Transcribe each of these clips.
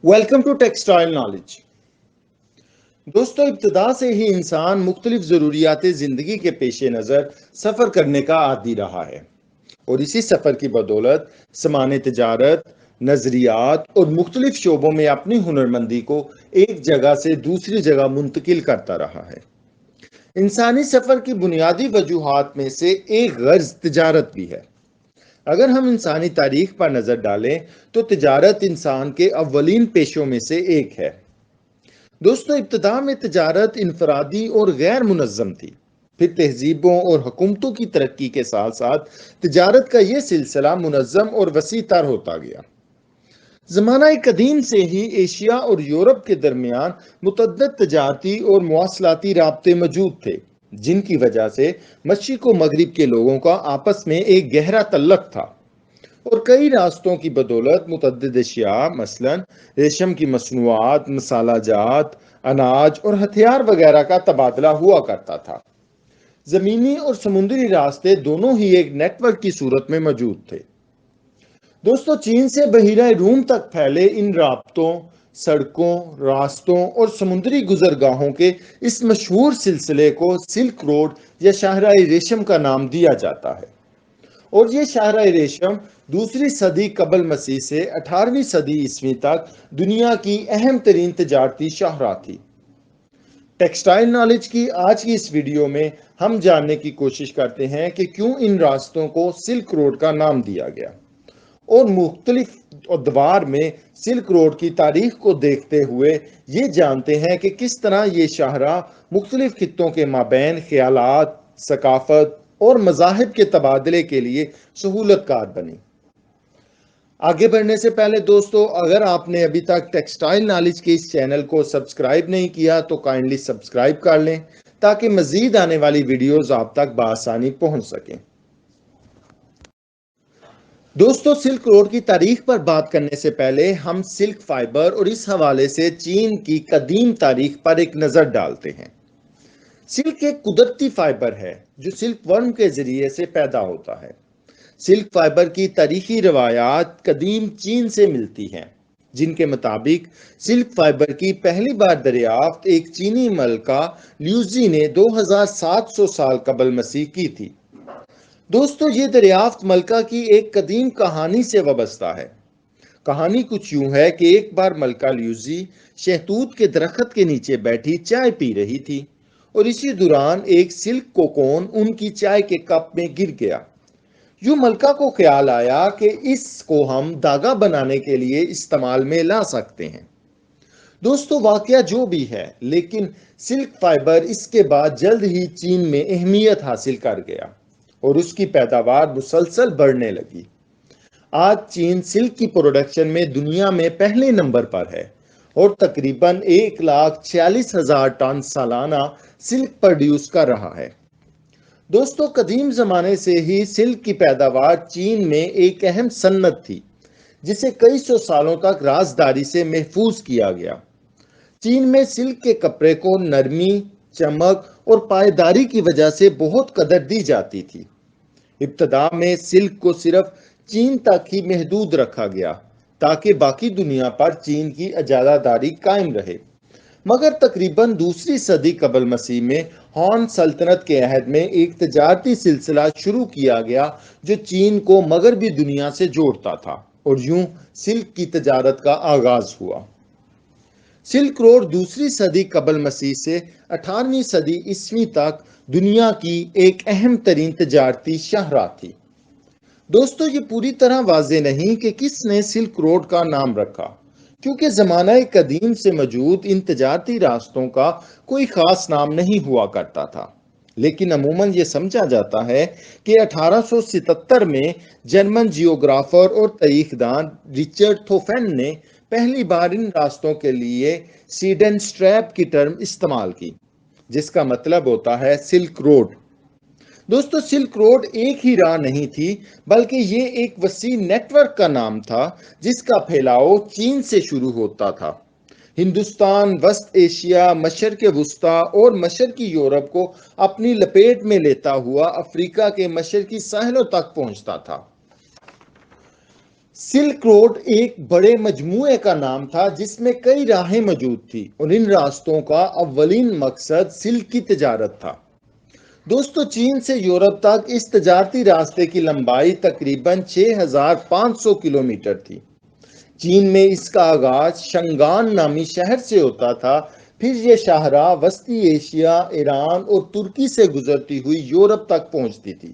Welcome to textile knowledge. دوستو، ابتدا سے ہی انسان مختلف ضروریات زندگی کے پیش نظر سفر کرنے کا عادی رہا ہے، اور اسی سفر کی بدولت سامان تجارت، نظریات اور مختلف شعبوں میں اپنی ہنرمندی کو ایک جگہ سے دوسری جگہ منتقل کرتا رہا ہے۔ انسانی سفر کی بنیادی وجوہات میں سے ایک غرض تجارت بھی ہے۔ اگر ہم انسانی تاریخ پر نظر ڈالیں تو تجارت انسان کے اولین پیشوں میں سے ایک ہے۔ دوستو، ابتدا میں تجارت انفرادی اور غیر منظم تھی، پھر تہذیبوں اور حکومتوں کی ترقی کے ساتھ ساتھ تجارت کا یہ سلسلہ منظم اور وسیع تر ہوتا گیا۔ زمانہ قدیم سے ہی ایشیا اور یورپ کے درمیان متعدد تجارتی اور مواصلاتی رابطے موجود تھے، جن کی وجہ سے مشرق و مغرب کے لوگوں کا آپس میں ایک گہرا تعلق تھا، اور کئی راستوں کی بدولت متعدد اشیاء مثلا ریشم کی مصنوعات، مسالہ جات، اناج اور ہتھیار وغیرہ کا تبادلہ ہوا کرتا تھا۔ زمینی اور سمندری راستے دونوں ہی ایک نیٹ ورک کی صورت میں موجود تھے۔ دوستو، چین سے بحیرہ روم تک پھیلے ان رابطوں، سڑکوں، راستوں اور سمندری گزرگاہوں کے اس مشہور سلسلے کو سلک روڈ یا شاہراہ ریشم کا نام دیا جاتا ہے، اور یہ شاہراہ ریشم دوسری صدی قبل مسیح سے 18ویں صدی عیسوی تک دنیا کی اہم ترین تجارتی شاہراہ تھی۔ ٹیکسٹائل نالج کی آج کی اس ویڈیو میں ہم جاننے کی کوشش کرتے ہیں کہ کیوں ان راستوں کو سلک روڈ کا نام دیا گیا، اور مختلف ادوار میں سلک روڈ کی تاریخ کو دیکھتے ہوئے یہ جانتے ہیں کہ کس طرح یہ شاہراہ مختلف خطوں کے مابین خیالات، ثقافت اور مذاہب کے تبادلے کے لیے سہولت کار بنی۔ آگے بڑھنے سے پہلے دوستو، اگر آپ نے ابھی تک ٹیکسٹائل نالج کے اس چینل کو سبسکرائب نہیں کیا تو کائنڈلی سبسکرائب کر لیں تاکہ مزید آنے والی ویڈیوز آپ تک بآسانی پہنچ سکیں۔ دوستو، سلک روڈ کی تاریخ پر بات کرنے سے پہلے ہم سلک فائبر اور اس حوالے سے چین کی قدیم تاریخ پر ایک نظر ڈالتے ہیں۔ سلک ایک قدرتی فائبر ہے جو سلک ورم کے ذریعے سے پیدا ہوتا ہے۔ سلک فائبر کی تاریخی روایات قدیم چین سے ملتی ہیں، جن کے مطابق سلک فائبر کی پہلی بار دریافت ایک چینی ملکہ لیوزی نے 2700 سال قبل مسیح کی تھی۔ دوستو، یہ دریافت ملکہ کی ایک قدیم کہانی سے وابستہ ہے۔ کہانی کچھ یوں ہے کہ ایک بار ملکہ لیوزی شہتوت کے درخت کے نیچے بیٹھی چائے پی رہی تھی، اور اسی دوران ایک سلک کوکون ان کی چائے کے کپ میں گر گیا۔ یوں ملکہ کو خیال آیا کہ اس کو ہم دھاگا بنانے کے لیے استعمال میں لا سکتے ہیں۔ دوستو، واقعہ جو بھی ہے، لیکن سلک فائبر اس کے بعد جلد ہی چین میں اہمیت حاصل کر گیا اور اس کی پیداوار مسلسل بڑھنے لگی۔ آج چین سلک کی پروڈکشن میں دنیا میں پہلے نمبر پر ہے، اور تقریباً 1,46,000 ٹن سالانہ سلک پروڈیوس کر رہا ہے۔ دوستو، قدیم زمانے سے ہی سلک کی پیداوار چین میں ایک اہم صنعت تھی، جسے کئی سو سالوں تک رازداری سے محفوظ کیا گیا۔ چین میں سلک کے کپڑے کو نرمی، چمک اور پائیداری کی وجہ سے بہت قدر دی جاتی تھی۔ ابتدا میں سلک کو صرف چین تک ہی محدود رکھا گیا تاکہ باقی دنیا پر چین کی اجارہ قائم رہے، مگر تقریباً دوسری صدی قبل مسیح میں ہان سلطنت کے عہد میں ایک تجارتی سلسلہ شروع کیا گیا جو چین کو مغربی دنیا سے جوڑتا تھا، اور یوں سلک کی تجارت کا آغاز ہوا۔ سلک روڈ دوسری صدی قبل مسیح سے 18ویں صدی عیسوی تک دنیا کی ایک اہم ترین تجارتی شاہراہ تھی۔ دوستو، یہ پوری طرح واضح نہیں کہ کس نے سلک روڈ کا نام رکھا، کیونکہ زمانہ قدیم سے موجود ان تجارتی راستوں کا کوئی خاص نام نہیں ہوا کرتا تھا، لیکن عموماً یہ سمجھا جاتا ہے کہ 1877 میں جرمن جیوگرافر اور تاریخ دان رچرڈ تھوفین نے پہلی بار ان راستوں کے لیے سیڈن سٹریپ کی ٹرم استعمال کی، جس کا مطلب ہوتا ہے سلک روڈ۔ دوستو، سلک روڈ ایک ہی راہ نہیں تھی، بلکہ یہ ایک وسیع نیٹ ورک کا نام تھا جس کا پھیلاؤ چین سے شروع ہوتا تھا، ہندوستان، وسط ایشیا، مشرق وسطیٰ اور مشرقی یورپ کو اپنی لپیٹ میں لیتا ہوا افریقہ کے مشرقی ساحلوں تک پہنچتا تھا۔ سلک روڈ ایک بڑے مجموعے کا نام تھا جس میں کئی راہیں موجود تھی اور ان راستوں کا اولین مقصد سلک کی تجارت تھا۔ دوستو، چین سے یورپ تک اس تجارتی راستے کی لمبائی تقریباً 6500 کلومیٹر تھی۔ چین میں اس کا آغاز شنگان نامی شہر سے ہوتا تھا، پھر یہ شاہراہ وسطی ایشیا، ایران اور ترکی سے گزرتی ہوئی یورپ تک پہنچتی تھی۔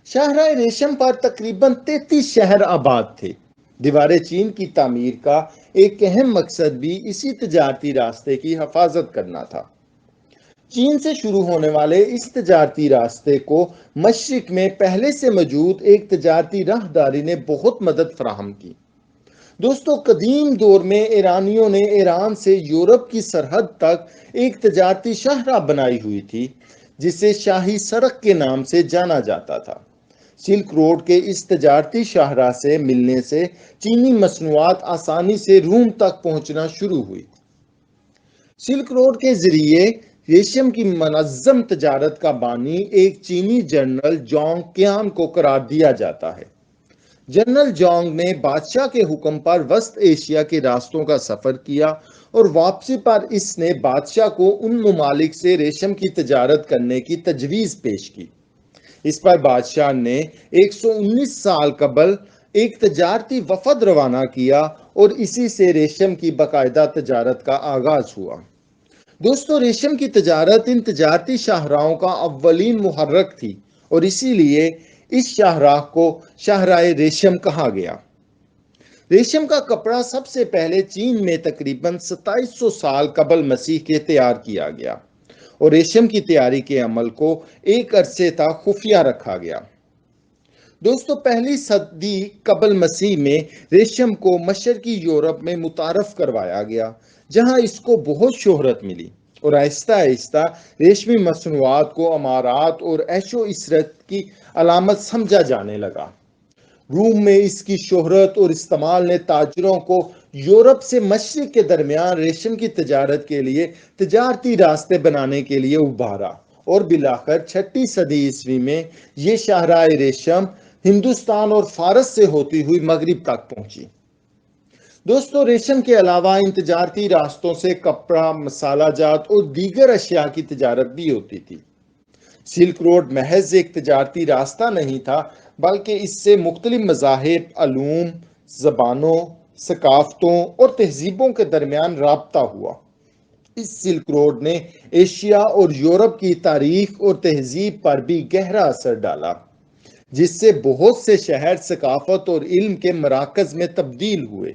شاہراہ ریشم پر تقریباً 33 شہر آباد تھے۔ دیوار چین کی تعمیر کا ایک اہم مقصد بھی اسی تجارتی راستے کی حفاظت کرنا تھا۔ چین سے شروع ہونے والے اس تجارتی راستے کو مشرق میں پہلے سے موجود ایک تجارتی راہداری نے بہت مدد فراہم کی۔ دوستو، قدیم دور میں ایرانیوں نے ایران سے یورپ کی سرحد تک ایک تجارتی شاہراہ بنائی ہوئی تھی جسے شاہی سڑک کے نام سے جانا جاتا تھا۔ سلک روڈ کے اس تجارتی شاہراہ سے ملنے سے چینی مصنوعات آسانی سے روم تک پہنچنا شروع ہوئی۔ سلک روڈ کے ذریعے ریشم کی منظم تجارت کا بانی ایک چینی جنرل جانگ قیان کو قرار دیا جاتا ہے۔ جنرل جانگ نے بادشاہ کے حکم پر وسط ایشیا کے راستوں کا سفر کیا اور واپسی پر اس نے بادشاہ کو ان ممالک سے ریشم کی تجارت کرنے کی تجویز پیش کی۔ اس پر بادشاہ نے 119 سال قبل ایک تجارتی وفد روانہ کیا اور اسی سے ریشم کی باقاعدہ تجارت کا آغاز ہوا۔ دوستو، ریشم کی تجارت ان تجارتی شاہراہوں کا اولین محرک تھی اور اسی لیے اس شاہراہ کو شاہراہ ریشم کہا گیا۔ ریشم کا کپڑا سب سے پہلے چین میں تقریباً 2700 سال قبل مسیح کے تیار کیا گیا اور ریشم کی تیاری کے عمل کو ایک عرصے تک خفیہ رکھا گیا۔ دوستو، پہلی صدی قبل مسیح میں ریشم کو مشرقی یورپ میں متعارف کروایا گیا جہاں اس کو بہت شہرت ملی اور آہستہ آہستہ ریشمی مصنوعات کو امارات اور عیش و عشرت کی علامت سمجھا جانے لگا۔ روم میں اس کی شہرت اور استعمال نے تاجروں کو یورپ سے مشرق کے درمیان ریشم کی تجارت کے لیے تجارتی راستے بنانے کے لیے ابھارا اور بالآخر 6 صدی عیسوی میں یہ شاہراہ ریشم ہندوستان اور فارس سے ہوتی ہوئی مغرب تک پہنچی۔ دوستو، ریشم کے علاوہ ان تجارتی راستوں سے کپڑا، مسالہ جات اور دیگر اشیاء کی تجارت بھی ہوتی تھی۔ سلک روڈ محض ایک تجارتی راستہ نہیں تھا بلکہ اس سے مختلف مذاہب، علوم، زبانوں، ثقافتوں اور تہذیبوں کے درمیان رابطہ ہوا۔ اس سلک روڈ نے ایشیا اور یورپ کی تاریخ اور تہذیب پر بھی گہرا اثر ڈالا، جس سے بہت سے شہر ثقافت اور علم کے مراکز میں تبدیل ہوئے۔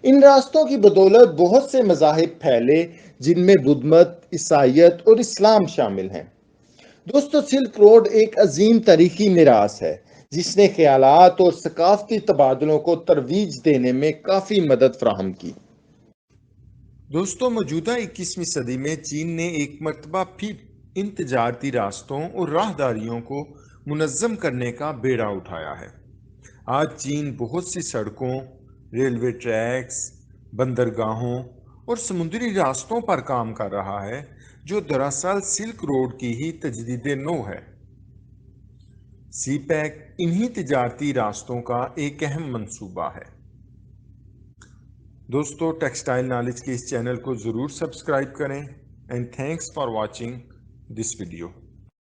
ان راستوں کی بدولت بہت سے مذاہب پھیلے جن میں بدھ مت، عیسائیت اور اسلام شامل ہیں۔ دوستو، سلک روڈ ایک عظیم تاریخی میراث ہے جس نے خیالات اور ثقافتی تبادلوں کو ترویج دینے میں کافی مدد فراہم کی۔ دوستو، موجودہ 21ویں صدی میں چین نے ایک مرتبہ پھر ان تجارتی راستوں اور راہداریوں کو منظم کرنے کا بیڑا اٹھایا ہے۔ آج چین بہت سی سڑکوں، ریلوے ٹریکس، بندرگاہوں اور سمندری راستوں پر کام کر رہا ہے جو دراصل سلک روڈ کی ہی تجدید نو ہے۔ سی پیک انہی تجارتی راستوں کا ایک اہم منصوبہ ہے۔ دوستو، ٹیکسٹائل نالج کے اس چینل کو ضرور سبسکرائب کریں and thanks for watching this video.